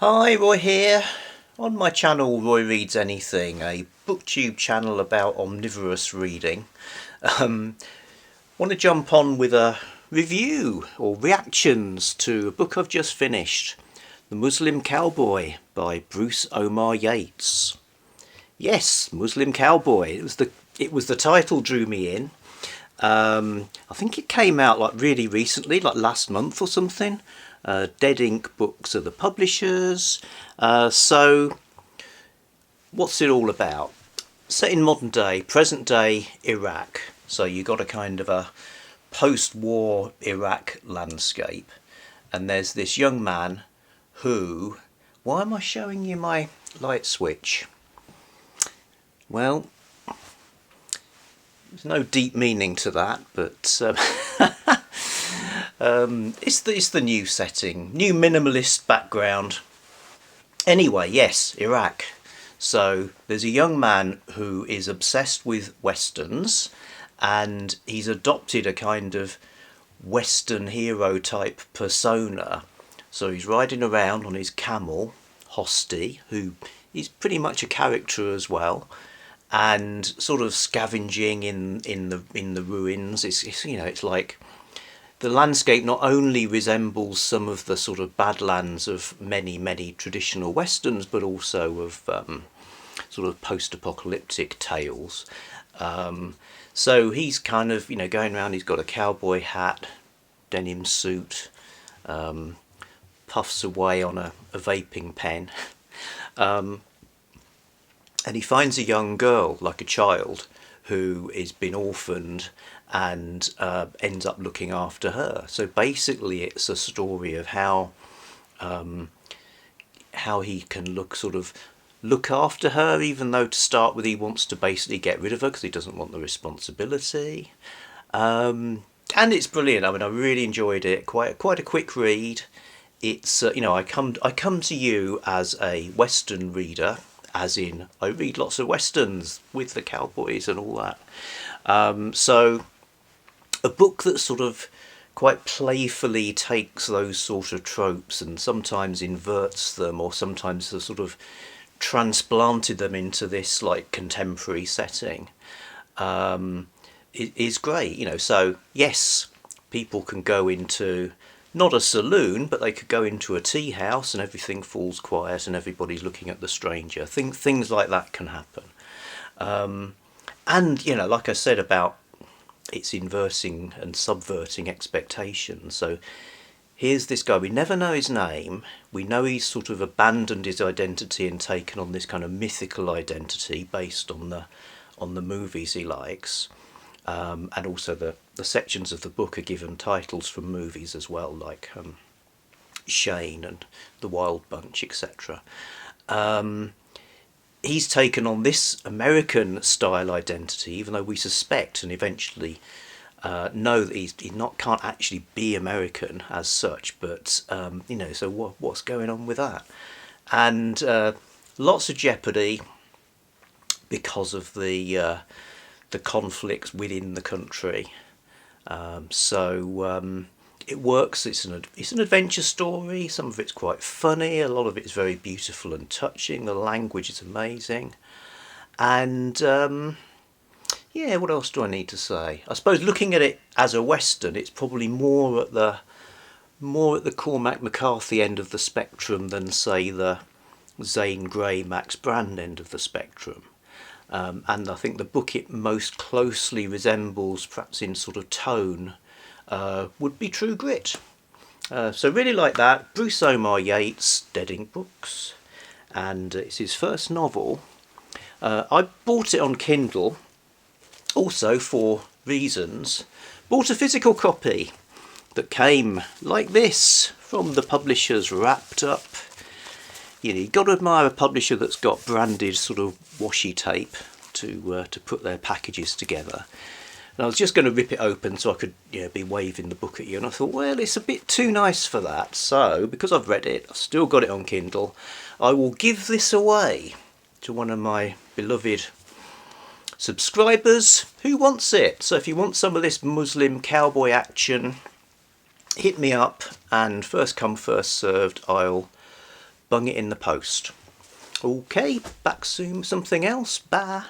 Hi, Roy here. On my channel, Roy Reads Anything, a booktube channel about omnivorous reading. Want to jump on with a review or reactions to a book I've just finished, The Muslim Cowboy by Omar Yates. Yes, Muslim Cowboy. It was the title drew me in. I think it came out like really recently, like last month or something. Dead Ink Books are the publishers. So what's it all about? Set in modern day, present day Iraq. So you got a kind of a post-war Iraq landscape. And there's this young man who... Why am I showing you my light switch? Well, there's no deep meaning to that, but it's the new setting, new minimalist background. Anyway, yes, Iraq. So there's a young man who is obsessed with westerns, and he's adopted a kind of western hero type persona. So he's riding around on his camel, Hosty, who is pretty much a character as well, and sort of scavenging in the ruins. It's like the landscape not only resembles some of the sort of badlands of many traditional westerns, but also of sort of post-apocalyptic tales. So he's kind of going around. He's got a cowboy hat, denim suit, puffs away on a vaping pen. And he finds a young girl, like a child, who has been orphaned and ends up looking after her. So basically it's a story of how he can look after her, even though to start with he wants to basically get rid of her because he doesn't want the responsibility. And it's brilliant. I mean, I really enjoyed it. Quite a quick read. It's I come to you as a Western reader, as in I read lots of westerns with the cowboys and all that. So a book that sort of quite playfully takes those sort of tropes and sometimes inverts them, or sometimes has sort of transplanted them into this like contemporary setting, is great. So yes, people can go into not a saloon, but they could go into a tea house and everything falls quiet and everybody's looking at the stranger. Things like that can happen. And like I said about it's inversing and subverting expectations. So here's this guy, we never know his name. We know he's sort of abandoned his identity and taken on this kind of mythical identity based on the movies he likes. And also the sections of the book are given titles from movies as well, like Shane and The Wild Bunch, etc. He's taken on this American style identity, even though we suspect and eventually know that he can't actually be American as such. But so what's going on with that? And lots of jeopardy because of the conflicts within the country. It works. It's an adventure story. Some of it's quite funny. A lot of it's very beautiful and touching. The language is amazing. And what else do I need to say? I suppose looking at it as a western, it's probably more at the Cormac McCarthy end of the spectrum than, say, the Zane Grey, Max Brand end of the spectrum. And I think the book it most closely resembles, perhaps in sort of tone, would be True Grit. So really like that. Omar Yates, Dead Ink Books, and it's his first novel. I bought it on Kindle, also for reasons. Bought a physical copy that came like this from the publishers, wrapped up. You've got to admire a publisher that's got branded sort of washi tape to put their packages together. And I was just going to rip it open so I could be waving the book at you, and I thought, well, it's a bit too nice for that. So because I've read it, I've still got it on Kindle, I will give this away to one of my beloved subscribers who wants it. So if you want some of this Muslim cowboy action, hit me up, and first come first served, I'll bung it in the post. Okay, back soon with something else. Bye.